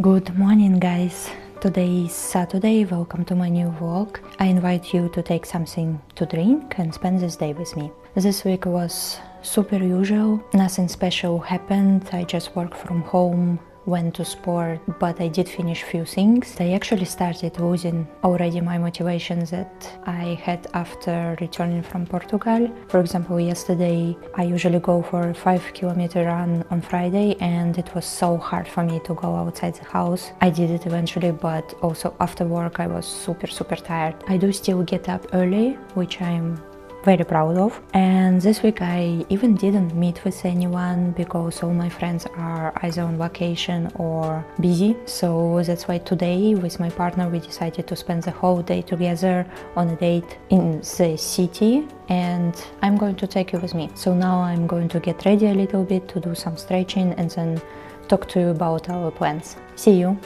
Good morning, guys. Today is Saturday. Welcome to my new vlog. I invite you to take something to drink and spend this day with me. This week was super usual. Nothing special happened. I just worked from home, went to sport, but I did finish few things. I actually started losing already my motivation that I had after returning from Portugal. For example, yesterday I usually go for a 5-kilometer run on Friday, and it was so hard for me to go outside the house. I did it eventually, but also after work I was super tired. I do still get up early, which I'm very proud of, and this week I even didn't meet with anyone because all my friends are either on vacation or busy. So that's why today with my partner we decided to spend the whole day together on a date in the city, and I'm going to take you with me. So now I'm going to get ready a little bit to do some stretching and then talk to you about our plans. See you!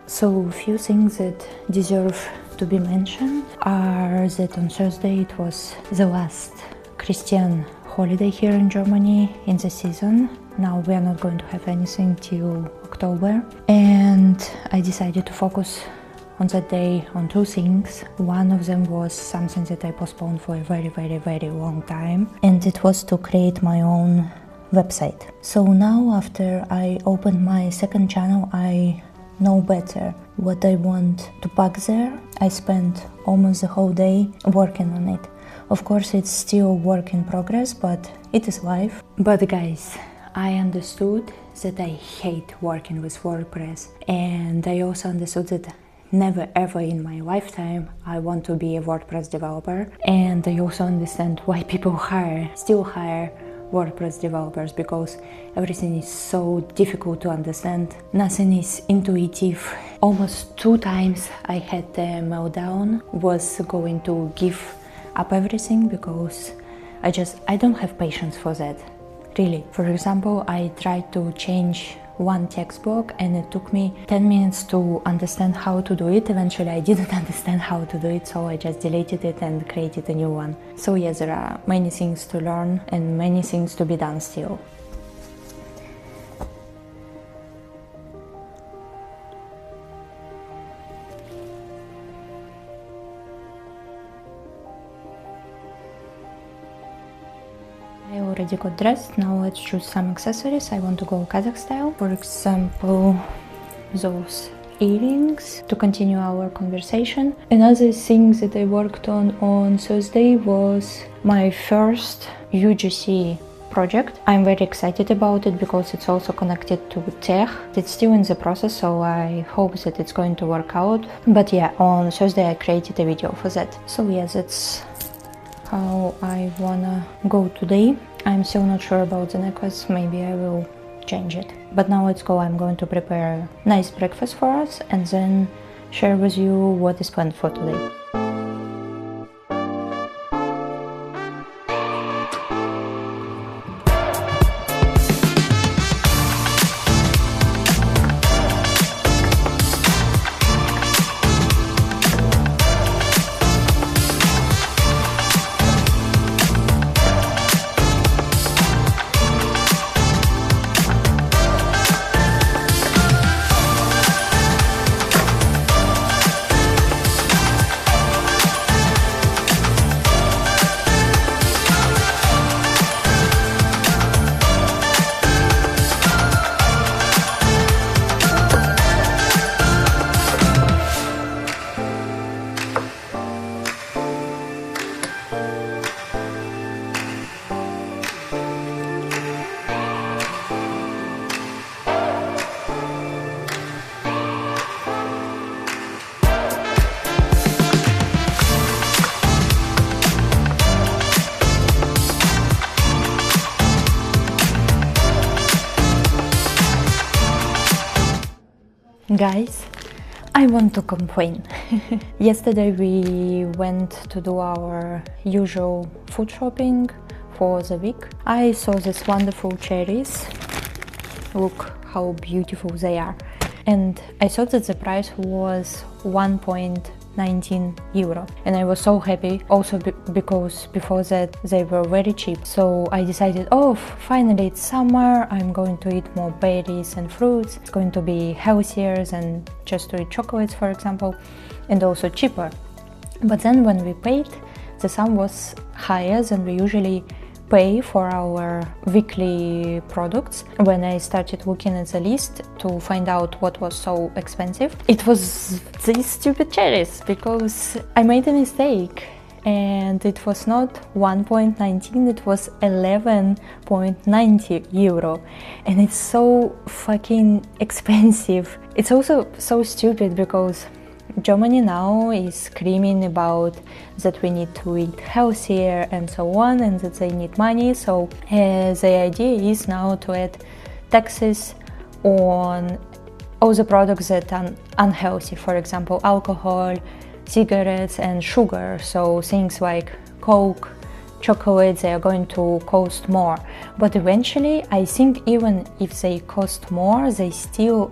So a few things that deserve to be mentioned are that on Thursday it was the last Christian holiday here in Germany in the season. Now we are not going to have anything till October, and I decided to focus on that day on two things. One of them was something that I postponed for a very long time, and it was to create my own website. So now after I opened my second channel, I know better what I want to pack there. I spent almost the whole day working on it. Of course, it's still work in progress, but it is life. But guys, I understood that I hate working with WordPress, and I also understood that never ever in my lifetime I want to be a WordPress developer. And I also understand why people still hire WordPress developers, because everything is so difficult to understand. Nothing is intuitive. Almost 2 times I had a meltdown, was going to give up everything because I don't have patience for that, really. For example, I tried to change one text block and it took me 10 minutes to understand how to do it. Eventually I didn't understand how to do it, so I just deleted it and created a new one. So yes, there are many things to learn and many things to be done still. I already got dressed, now let's choose some accessories. I want to go Kazakh style. For example, those earrings, to continue our conversation. Another thing that I worked on Thursday was my first UGC project. I'm very excited about it because it's also connected to tech. It's still in the process, so I hope that it's going to work out. But yeah, on Thursday I created a video for that. So yeah, that's how I wanna go today. I'm still not sure about the necklace, maybe I will change it. But now let's go. I'm going to prepare a nice breakfast for us and then share with you what is planned for today. Guys, I want to complain. Yesterday we went to do our usual food shopping for the week. I saw these wonderful cherries. Look how beautiful they are. And I thought that the price was 1.19 euro. And I was so happy also because before that they were very cheap. So I decided, oh, finally it's summer, I'm going to eat more berries and fruits. It's going to be healthier than just to eat chocolates, for example, and also cheaper. But then when we paid, the sum was higher than we usually pay for our weekly products. When I started looking at the list to find out what was so expensive, it was these stupid cherries, because I made a mistake and it was not 1.19, it was 11.90 euro, and it's so fucking expensive. It's also so stupid because Germany now is screaming about that we need to eat healthier and so on, and that they need money. So the idea is now to add taxes on all the products that are unhealthy, for example, alcohol, cigarettes and sugar. So things like Coke, chocolates, they are going to cost more. But eventually, I think even if they cost more, they still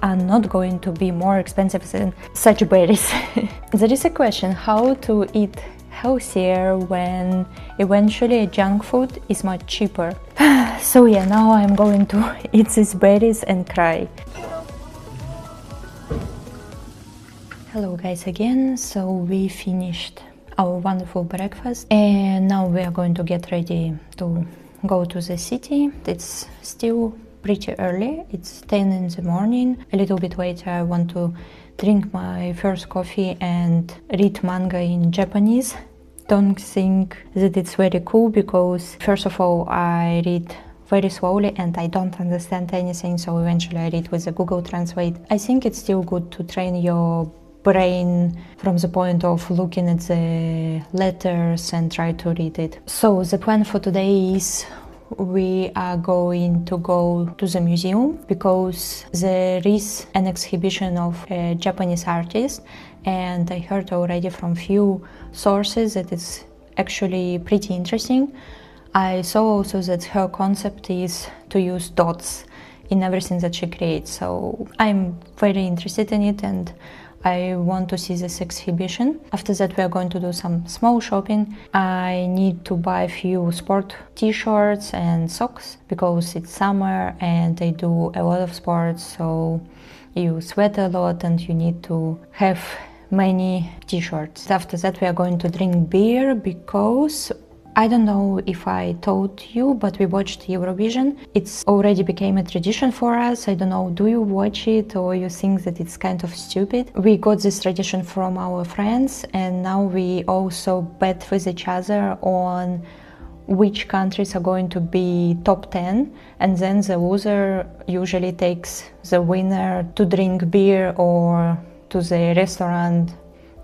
are not going to be more expensive than such berries. There is a question how to eat healthier when eventually junk food is much cheaper. So yeah, now I'm going to eat these berries and cry. Hello guys again. So we finished our wonderful breakfast and now we are going to get ready to go to the city. It's still pretty early, it's 10 in the morning. A little bit later I want to drink my first coffee and read manga in Japanese. Don't think that it's very cool because first of all I read very slowly and I don't understand anything, so eventually I read with the Google Translate. I think it's still good to train your brain from the point of looking at the letters and try to read it. So the plan for today is we are going to go to the museum because there is an exhibition of a Japanese artist, and I heard already from few sources that it's actually pretty interesting. I saw also that her concept is to use dots in everything that she creates, so I'm very interested in it and I want to see this exhibition. After that we are going to do some small shopping. I need to buy a few sport t-shirts and socks because it's summer and I do a lot of sports, so you sweat a lot and you need to have many t-shirts. After that we are going to drink beer because I don't know if I told you, but we watched Eurovision. It's already became a tradition for us. I don't know, do you watch it or you think that it's kind of stupid? We got this tradition from our friends and now we also bet with each other on which countries are going to be top 10, and then the loser usually takes the winner to drink beer or to the restaurant.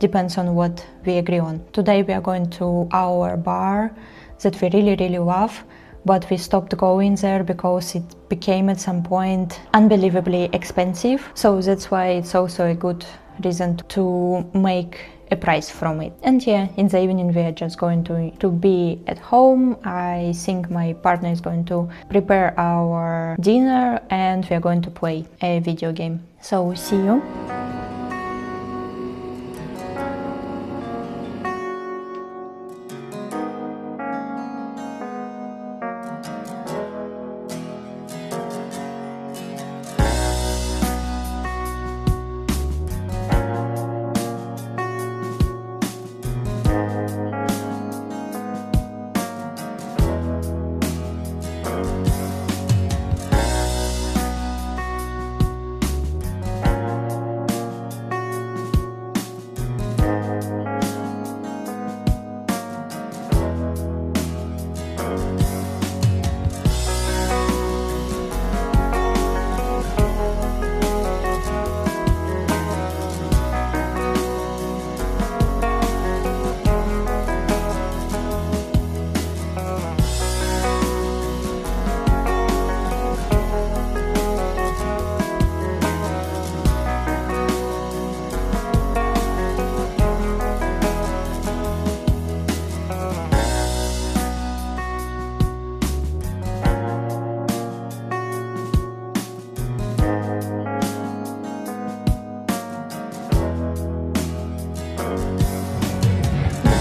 Depends on what we agree on. Today we are going to our bar that we really love, but we stopped going there because it became at some point unbelievably expensive. So that's why it's also a good reason to make a price from it. And yeah, in the evening we are just going to be at home. I think my partner is going to prepare our dinner and we are going to play a video game. So see you.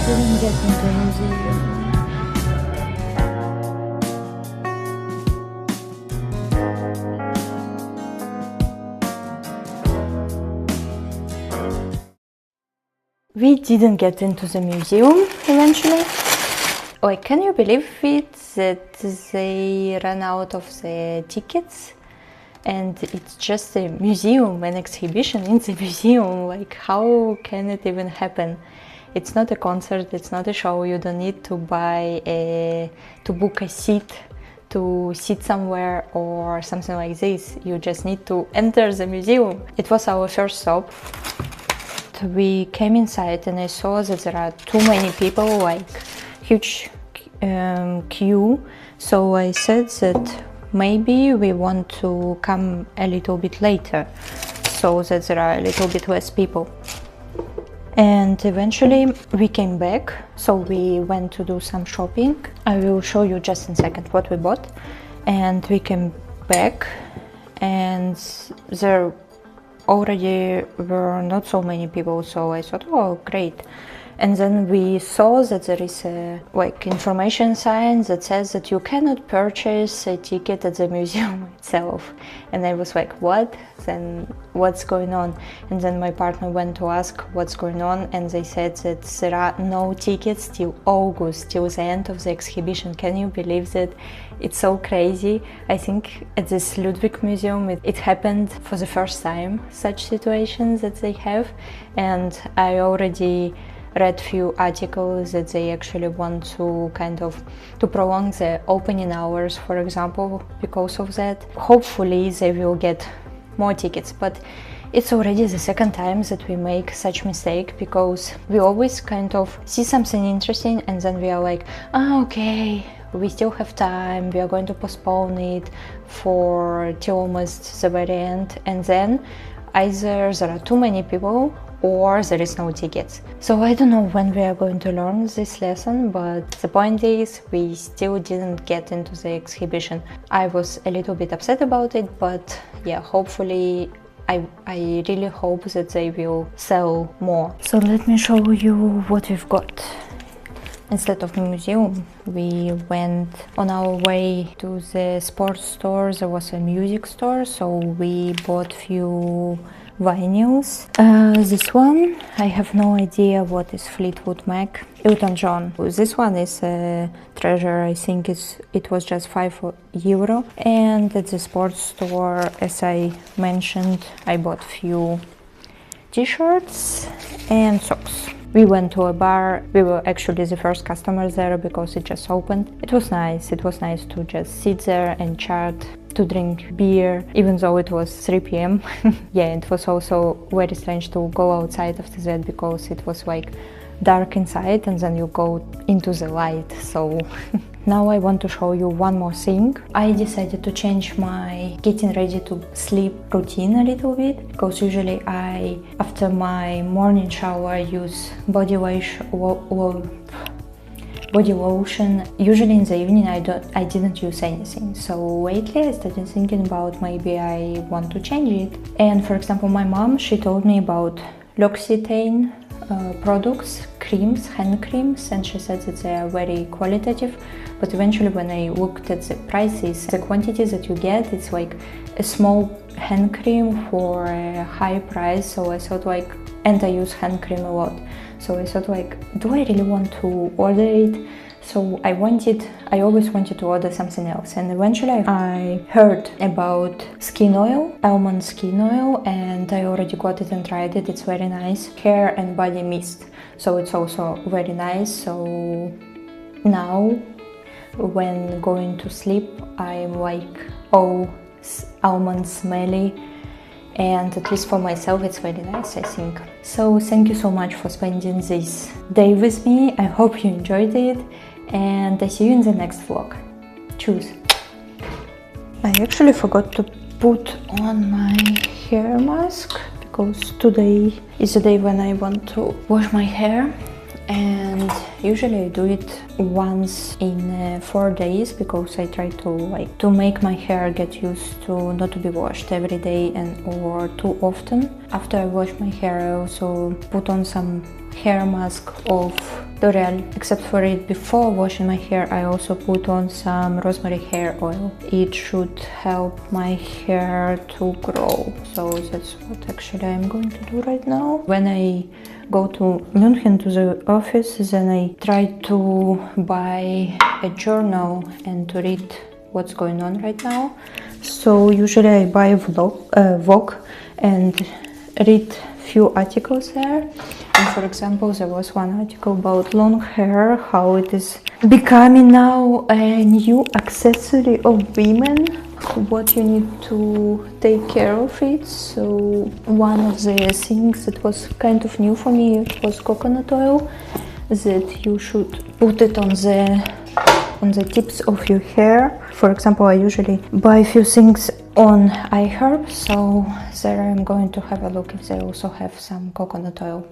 didn't get into a museum. We didn't get into the museum eventually. Like, can you believe it that they ran out of the tickets? And it's just a museum, an exhibition in the museum. Like, how can it even happen? It's not a concert, it's not a show. You don't need to to book a seat to sit somewhere or something like this. You just need to enter the museum. It was our first stop. We came inside and I saw that there are too many people, like huge queue. So I said that maybe we want to come a little bit later so that there are a little bit less people. And eventually we came back, so we went to do some shopping. I will show you just in a second what we bought. And we came back and there already were not so many people, so I thought, oh great. And then we saw that there is a information sign that says that you cannot purchase a ticket at the museum itself. And I was like, what? Then what's going on? And then my partner went to ask what's going on, and they said that there are no tickets till August, till the end of the exhibition. Can you believe that? It's so crazy. I think at this Ludwig Museum it happened for the first time, such situations that they have. And I already read few articles that they actually want to to prolong the opening hours, for example, because of that. Hopefully they will get more tickets, but it's already the second time that we make such mistake, because we always see something interesting and then we are like, oh, okay, we still have time, we are going to postpone it till almost the very end, and then either there are too many people or there is no tickets. So I don't know when we are going to learn this lesson, but the point is we still didn't get into the exhibition. I was a little bit upset about it, but yeah, hopefully I really hope that they will sell more. So let me show you what we've got. Instead of museum, we went on our way to the sports store. There was a music store, so we bought few vinyls. This one, I have no idea what is Fleetwood Mac. Elton John. This one is a treasure. I think it was just €5. And at the sports store, as I mentioned, I bought few t-shirts and socks. We went to a bar. We were actually the first customers there because it just opened. It was nice. It was nice to just sit there and chat, to drink beer, even though it was 3 p.m. Yeah, it was also very strange to go outside after that because it was dark inside and then you go into the light. So now I want to show you one more thing. I decided to change my getting ready to sleep routine a little bit, because usually after my morning shower, use body lotion. Usually in the evening I didn't use anything. So lately I started thinking about maybe I want to change it. And for example, my mom, she told me about L'Occitane products, creams, hand creams, and she said that they are very qualitative. But eventually when I looked at the prices, the quantity that you get, it's like a small hand cream for a high price. So I thought and I use hand cream a lot. So I thought do I really want to order it? So I always wanted to order something else, and eventually I heard about skin oil, almond skin oil, and I already got it and tried it. It's very nice. Hair and body mist, so it's also very nice. So now when going to sleep, I'm all almond smelly, and at least for myself it's very nice, I think. So thank you so much for spending this day with me. I hope you enjoyed it, and I see you in the next vlog. Cheers! I actually forgot to put on my hair mask because today is the day when I want to wash my hair, and usually I do it once in 4 days because I try to make my hair get used to not to be washed every day or too often. After I wash my hair, I also put on some hair mask of L'Oreal. Except for it, before washing my hair, I also put on some rosemary hair oil. It should help my hair to grow. So that's what actually I'm going to do right now. When I go to München to the office, then I try to buy a journal and to read what's going on right now. So usually I buy a Vogue and read few articles there. And for example, there was one article about long hair, how it is becoming now a new accessory of women, what you need to take care of it. So one of the things that was kind of new for me was coconut oil, that you should put it on the tips of your hair. For example, I usually buy a few things on iHerb, so there I'm going to have a look if they also have some coconut oil.